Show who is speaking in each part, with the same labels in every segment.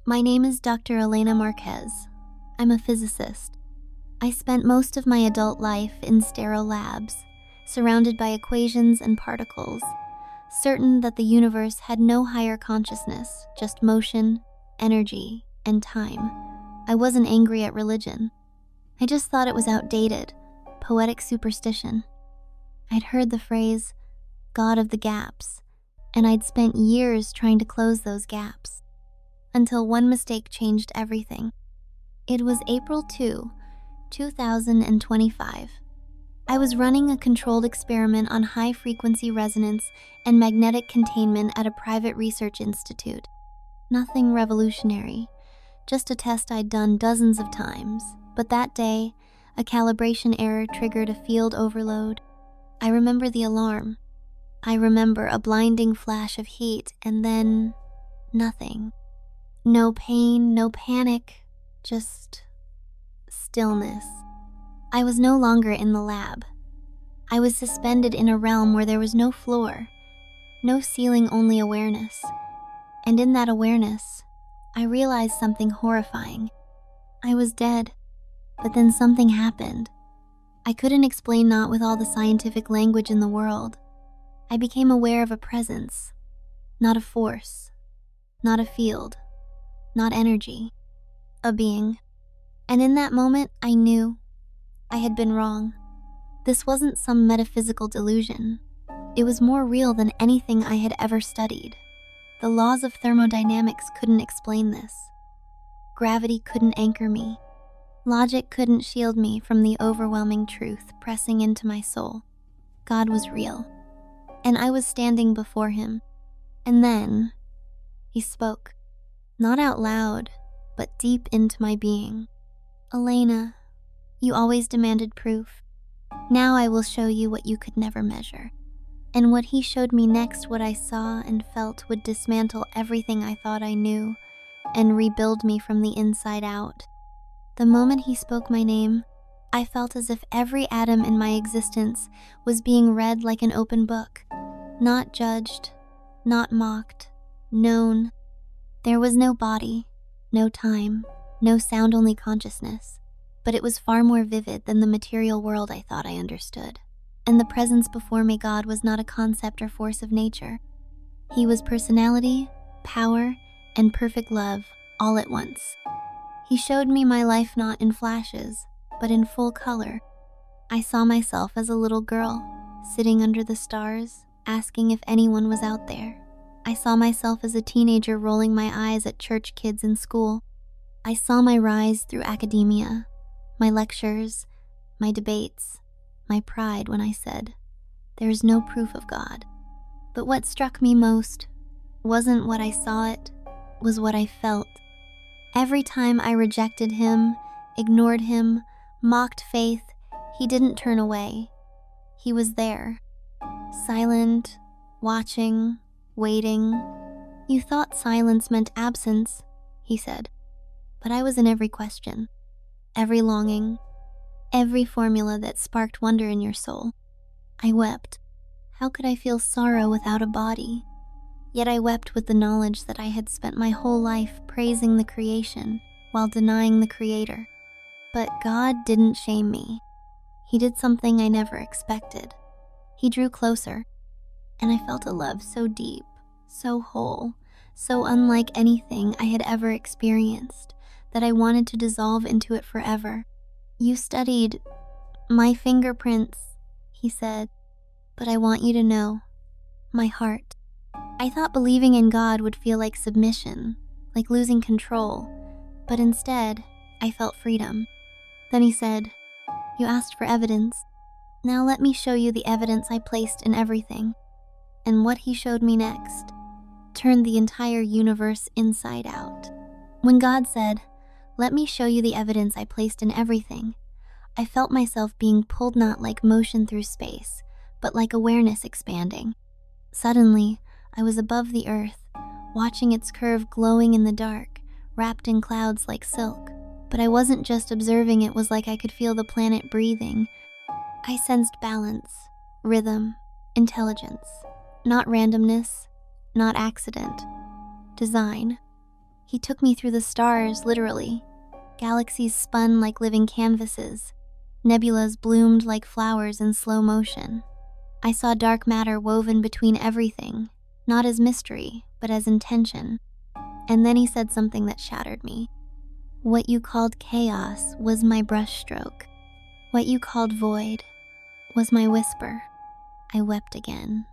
Speaker 1: My name is Dr. Elena Marquez. I'm a physicist. I spent most of my adult life in sterile labs, surrounded by equations and particles, certain that the universe had no higher consciousness, just motion, energy, and time. I wasn't angry at religion. I just thought it was outdated, poetic superstition. I'd heard the phrase, God of the gaps, and I'd spent years trying to close those gaps. Until one mistake changed everything. It was April 2, 2025. I was running a controlled experiment on high-frequency resonance and magnetic containment at a private research institute. Nothing revolutionary, just a test I'd done dozens of times. But that day, a calibration error triggered a field overload. I remember the alarm. I remember a blinding flash of heat, and then nothing. No pain, no panic, just stillness. I was no longer in the lab. I was suspended in a realm where there was no floor, no ceiling, only awareness. And in that awareness, I realized something horrifying. I was dead, but then something happened. I couldn't explain, not with all the scientific language in the world. I became aware of a presence, not a force, not a field, not energy, a being. And in that moment, I knew I had been wrong. This wasn't some metaphysical delusion. It was more real than anything I had ever studied. The laws of thermodynamics couldn't explain this. Gravity couldn't anchor me. Logic couldn't shield me from the overwhelming truth pressing into my soul. God was real, and I was standing before him. And then he spoke. Not out loud, but deep into my being. Elena, you always demanded proof. Now I will show you what you could never measure. And what he showed me next, what I saw and felt, would dismantle everything I thought I knew and rebuild me from the inside out. The moment he spoke my name, I felt as if every atom in my existence was being read like an open book, not judged, not mocked, known. There was no body, no time, no sound, only consciousness. But it was far more vivid than the material world I thought I understood. And the presence before me, God, was not a concept or force of nature. He was personality, power, and perfect love all at once. He showed me my life not in flashes, but in full color. I saw myself as a little girl, sitting under the stars, asking if anyone was out there. I saw myself as a teenager rolling my eyes at church kids in school. I saw my rise through academia, my lectures, my debates, my pride when I said, "There's no proof of God." But what struck me most wasn't what I saw, it was what I felt. Every time I rejected him, ignored him, mocked faith, he didn't turn away. He was there, silent, watching, waiting. "You thought silence meant absence," he said. But I was in every question, every longing, every formula that sparked wonder in your soul. I wept. How could I feel sorrow without a body? Yet I wept with the knowledge that I had spent my whole life praising the creation while denying the creator. But God didn't shame me. He did something I never expected. He drew closer, and I felt a love so deep, so whole, so unlike anything I had ever experienced, that I wanted to dissolve into it forever. "You studied my fingerprints," he said, "but I want you to know my heart." I thought believing in God would feel like submission, like losing control, but instead, I felt freedom. Then he said, "You asked for evidence. Now let me show you the evidence I placed in everything." And what he showed me next turned the entire universe inside out. When God said, "Let me show you the evidence I placed in everything," I felt myself being pulled, not like motion through space, but like awareness expanding. Suddenly, I was above the earth, watching its curve glowing in the dark, wrapped in clouds like silk. But I wasn't just observing, it was like I could feel the planet breathing. I sensed balance, rhythm, intelligence, not randomness, not accident, design. He took me through the stars, literally. Galaxies spun like living canvases. Nebulas bloomed like flowers in slow motion. I saw dark matter woven between everything, not as mystery, but as intention. And then he said something that shattered me. What you called chaos was my brushstroke. What you called void was my whisper. I wept again,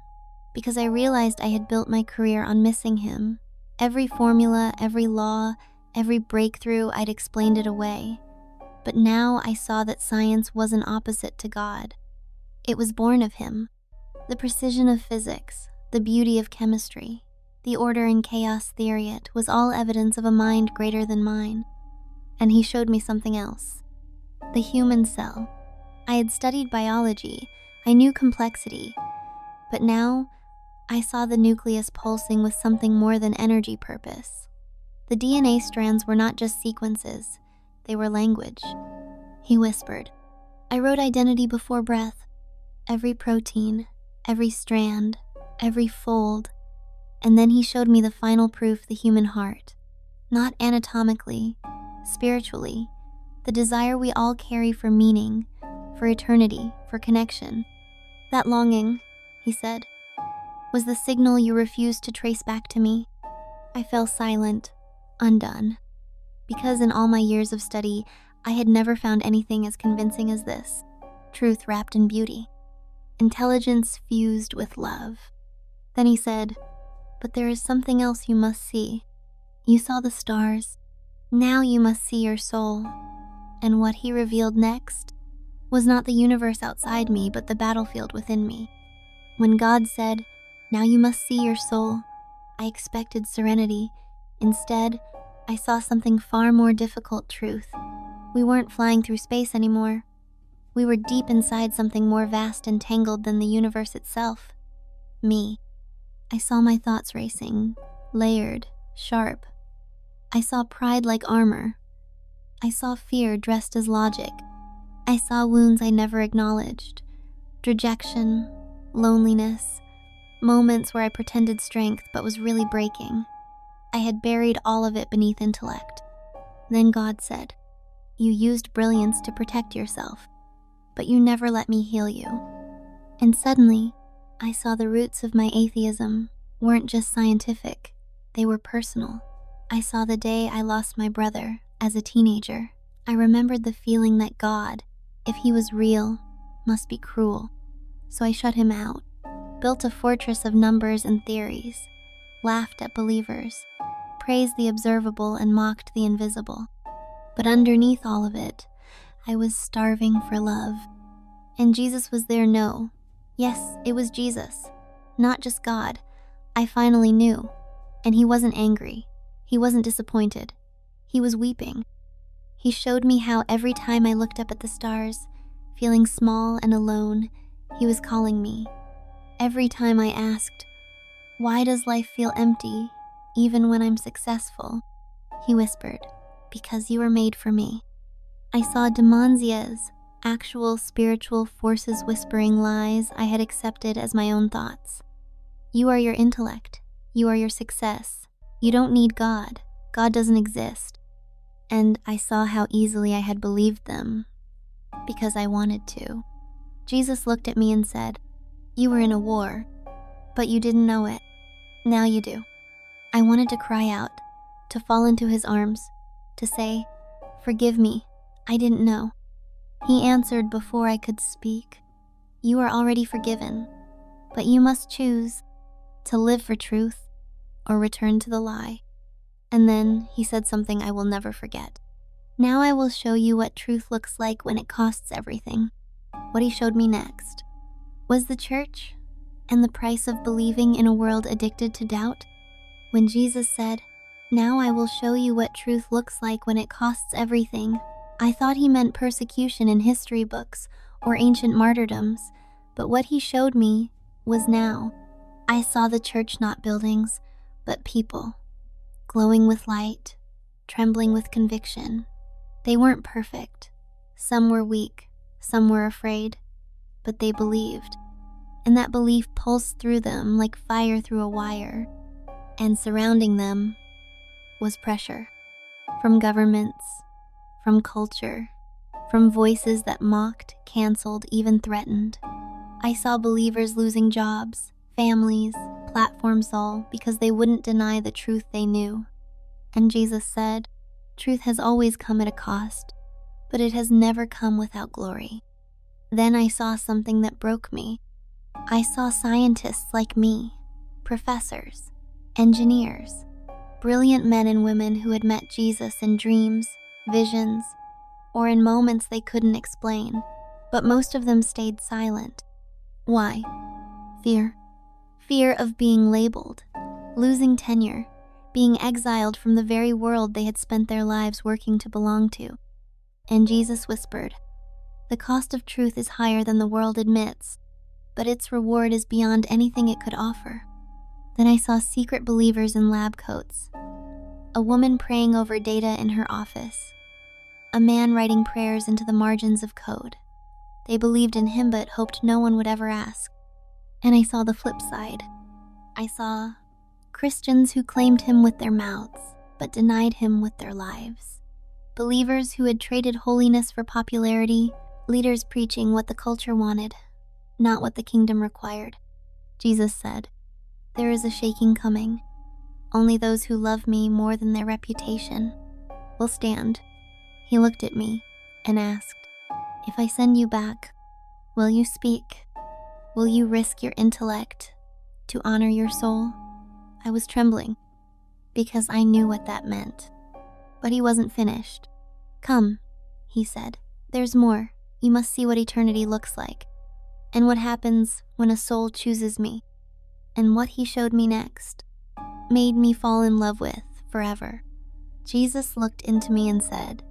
Speaker 1: because I realized I had built my career on missing him. Every formula, every law, every breakthrough, I'd explained it away. But now I saw that science wasn't opposite to God. It was born of him. The precision of physics, the beauty of chemistry, the order and chaos theory, it was all evidence of a mind greater than mine. And he showed me something else. The human cell. I had studied biology. I knew complexity. But now, I saw the nucleus pulsing with something more than energy purpose. The DNA strands were not just sequences. They were language. He whispered. I wrote identity before breath. Every protein, every strand, every fold. And then he showed me the final proof, the human heart. Not anatomically, spiritually. The desire we all carry for meaning, for eternity, for connection. That longing, he said, was the signal you refused to trace back to me. I fell silent, undone. Because in all my years of study, I had never found anything as convincing as this. Truth wrapped in beauty. Intelligence fused with love. Then he said, but there is something else you must see. You saw the stars. Now you must see your soul. And what he revealed next was not the universe outside me, but the battlefield within me. When God said, now you must see your soul, I expected serenity. Instead, I saw something far more difficult, truth. We weren't flying through space anymore. We were deep inside something more vast and tangled than the universe itself. Me. I saw my thoughts racing, layered, sharp. I saw pride like armor. I saw fear dressed as logic. I saw wounds I never acknowledged. Dejection, loneliness, moments where I pretended strength but was really breaking. I had buried all of it beneath intellect. Then God said, you used brilliance to protect yourself, but you never let me heal you. And suddenly, I saw the roots of my atheism weren't just scientific, they were personal. I saw the day I lost my brother as a teenager. I remembered the feeling that God, if he was real, must be cruel. So I shut him out, built a fortress of numbers and theories, laughed at believers, praised the observable and mocked the invisible. But underneath all of it, I was starving for love. And Jesus was there, no. Yes, it was Jesus, not just God. I finally knew. And he wasn't angry. He wasn't disappointed. He was weeping. He showed me how every time I looked up at the stars, feeling small and alone, he was calling me. Every time I asked, why does life feel empty, even when I'm successful? He whispered, because you were made for me. I saw demonzias, actual spiritual forces whispering lies I had accepted as my own thoughts. You are your intellect. You are your success. You don't need God. God doesn't exist. And I saw how easily I had believed them, because I wanted to. Jesus looked at me and said, you were in a war, but you didn't know it. Now you do. I wanted to cry out, to fall into his arms, to say, forgive me, I didn't know. He answered before I could speak, you are already forgiven, but you must choose to live for truth or return to the lie. And then he said something I will never forget. Now I will show you what truth looks like when it costs everything. What he showed me next was the church and the price of believing in a world addicted to doubt. When Jesus said, now I will show you what truth looks like when it costs everything, I thought he meant persecution in history books or ancient martyrdoms, but what he showed me was now. I saw the church not buildings, but people, glowing with light, trembling with conviction. They weren't perfect. Some were weak, some were afraid, but they believed. And that belief pulsed through them like fire through a wire. And surrounding them was pressure. From governments, from culture, from voices that mocked, canceled, even threatened. I saw believers losing jobs, families, platforms, all because they wouldn't deny the truth they knew. And Jesus said, truth has always come at a cost, but it has never come without glory. Then I saw something that broke me. I saw scientists like me, professors, engineers, brilliant men and women who had met Jesus in dreams, visions, or in moments they couldn't explain, but most of them stayed silent. Why? Fear. Fear of being labeled, losing tenure, being exiled from the very world they had spent their lives working to belong to. And Jesus whispered, the cost of truth is higher than the world admits, but its reward is beyond anything it could offer. Then I saw secret believers in lab coats, a woman praying over data in her office, a man writing prayers into the margins of code. They believed in him but hoped no one would ever ask. And I saw the flip side. I saw Christians who claimed him with their mouths, but denied him with their lives. Believers who had traded holiness for popularity, leaders preaching what the culture wanted, not what the kingdom required. Jesus said, there is a shaking coming. Only those who love me more than their reputation will stand. He looked at me and asked, if I send you back, will you speak? Will you risk your intellect to honor your soul? I was trembling because I knew what that meant. But he wasn't finished. Come, he said, there's more. You must see what eternity looks like and what happens when a soul chooses me. And what he showed me next made me fall in love with forever. Jesus looked into me and said,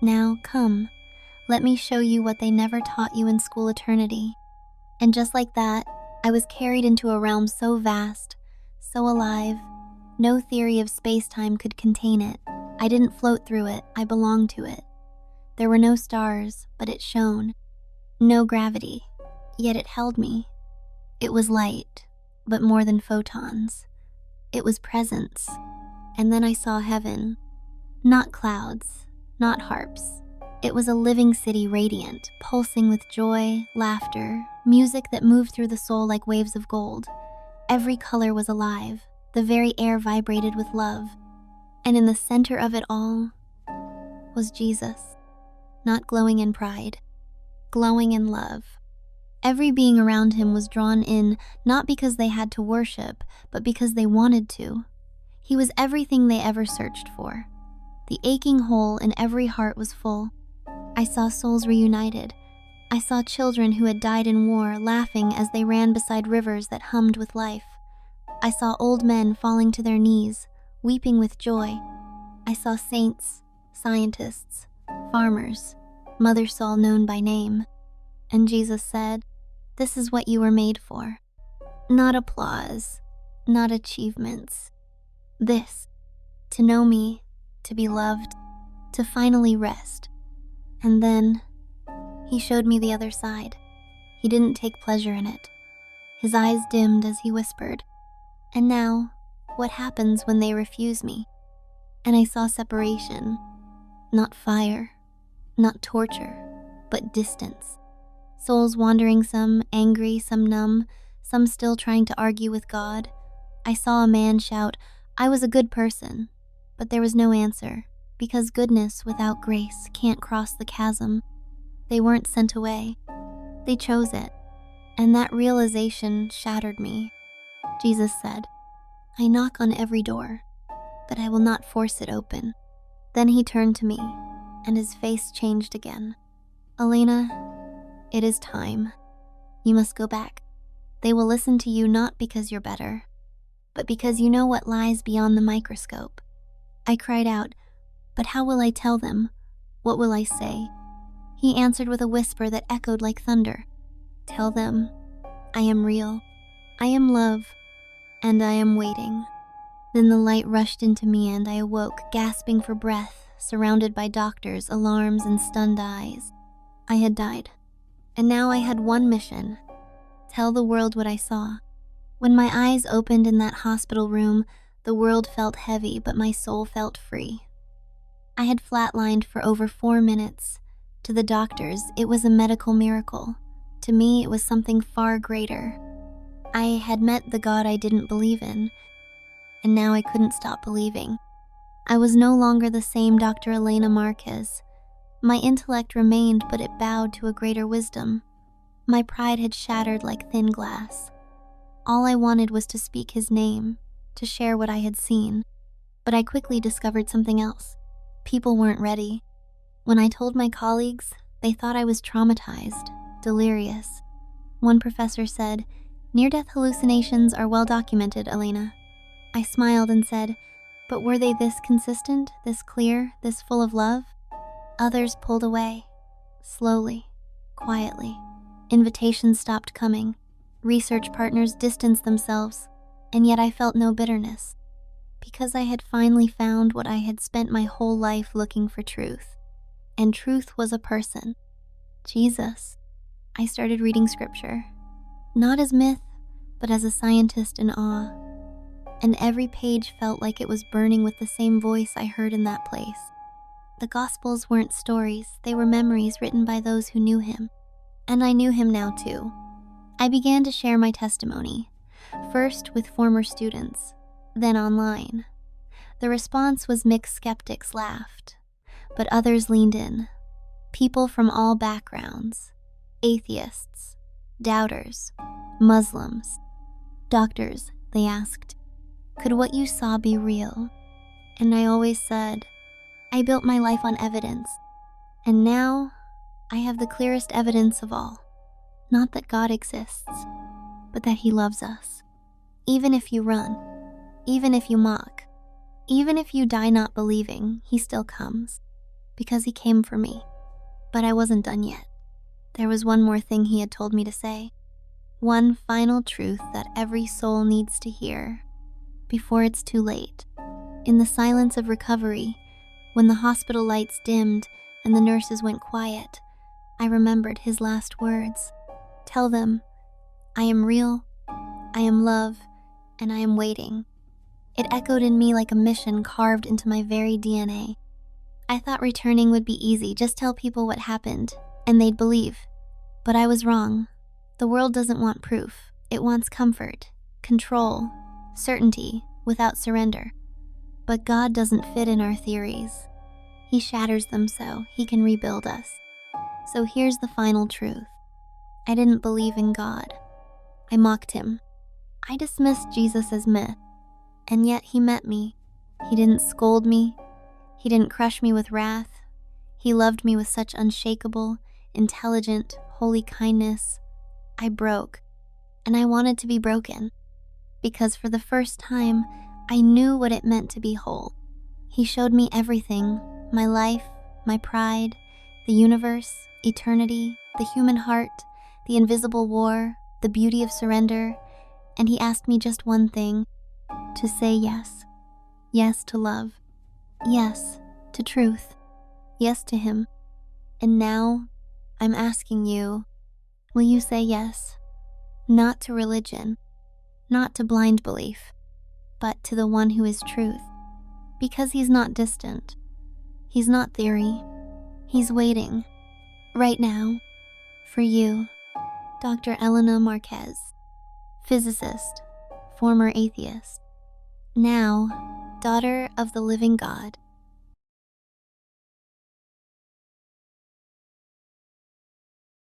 Speaker 1: now come, let me show you what they never taught you in school eternity. And just like that, I was carried into a realm so vast, so alive, no theory of space-time could contain it. I didn't float through it, I belonged to it. There were no stars, but it shone. No gravity, yet it held me. It was light, but more than photons. It was presence. And then I saw heaven. Not clouds, not harps. It was a living city, radiant, pulsing with joy, laughter, music that moved through the soul like waves of gold. Every color was alive. The very air vibrated with love. And in the center of it all was Jesus, not glowing in pride, glowing in love. Every being around him was drawn in, not because they had to worship, but because they wanted to. He was everything they ever searched for. The aching hole in every heart was full. I saw souls reunited. I saw children who had died in war laughing as they ran beside rivers that hummed with life. I saw old men falling to their knees, weeping with joy. I saw saints, scientists, farmers, Mother Saul known by name. And Jesus said, this is what you were made for. Not applause, not achievements. This, to know me, to be loved, to finally rest. And then, he showed me the other side. He didn't take pleasure in it. His eyes dimmed as he whispered, and now, what happens when they refuse me? And I saw separation, not fire, not torture, but distance. Souls wandering, some angry, some numb, some still trying to argue with God. I saw a man shout, I was a good person, but there was no answer, because goodness without grace can't cross the chasm. They weren't sent away. They chose it, and that realization shattered me. Jesus said, I knock on every door, but I will not force it open. Then he turned to me, and his face changed again. Elena, it is time. You must go back. They will listen to you not because you're better, but because you know what lies beyond the microscope. I cried out, but how will I tell them? What will I say? He answered with a whisper that echoed like thunder. Tell them, I am real, I am love, and I am waiting. Then the light rushed into me and I awoke, gasping for breath, surrounded by doctors, alarms, and stunned eyes. I had died, and now I had one mission: tell the world what I saw. When my eyes opened in that hospital room, The world felt heavy, but my soul felt free. I had flatlined for over 4 minutes. To the doctors, it was a medical miracle. To me, it was something far greater. I had met the God I didn't believe in, and now I couldn't stop believing. I was no longer the same Dr. Elena Marquez. My intellect remained, but it bowed to a greater wisdom. My pride had shattered like thin glass. All I wanted was to speak his name, to share what I had seen. But I quickly discovered something else. People weren't ready. When I told my colleagues, they thought I was traumatized, delirious. One professor said, "Near-death hallucinations are well documented, Elena." I smiled and said, "But were they this consistent, this clear, this full of love?" Others pulled away, slowly, quietly. Invitations stopped coming. Research partners distanced themselves, and yet I felt no bitterness, because I had finally found what I had spent my whole life looking for: truth. And truth was a person, Jesus. I started reading scripture, not as myth, but as a scientist in awe. And every page felt like it was burning with the same voice I heard in that place. The Gospels weren't stories, they were memories written by those who knew him. And I knew him now too. I began to share my testimony, first with former students, then online. The response was mixed. Skeptics laughed, but others leaned in. People from all backgrounds: atheists, doubters, Muslims. "Doctors," they asked, "could what you saw be real?" And I always said, "I built my life on evidence, and now I have the clearest evidence of all. Not that God exists, but that he loves us. Even if you run, even if you mock, even if you die not believing, he still comes, because he came for me." But I wasn't done yet. There was one more thing he had told me to say. One final truth that every soul needs to hear before it's too late. In the silence of recovery, when the hospital lights dimmed and the nurses went quiet, I remembered his last words. "Tell them, I am real, I am love, and I am waiting." It echoed in me like a mission carved into my very DNA. I thought returning would be easy, just tell people what happened, and they'd believe. But I was wrong. The world doesn't want proof. It wants comfort, control, certainty, without surrender. But God doesn't fit in our theories. He shatters them so he can rebuild us. So here's the final truth. I didn't believe in God. I mocked him. I dismissed Jesus as myth. And yet he met me. He didn't scold me. He didn't crush me with wrath. He loved me with such unshakable, intelligent, holy kindness. I broke, and I wanted to be broken, because for the first time, I knew what it meant to be whole. He showed me everything: my life, my pride, the universe, eternity, the human heart, the invisible war, the beauty of surrender, and he asked me just one thing: to say yes. Yes to love. Yes to truth. Yes to him. And now, I'm asking you, will you say yes? Not to religion, not to blind belief, but to the one who is truth. Because he's not distant. He's not theory. He's waiting, right now, for you. Dr. Elena Marquez, physicist, former atheist, now daughter of the living God.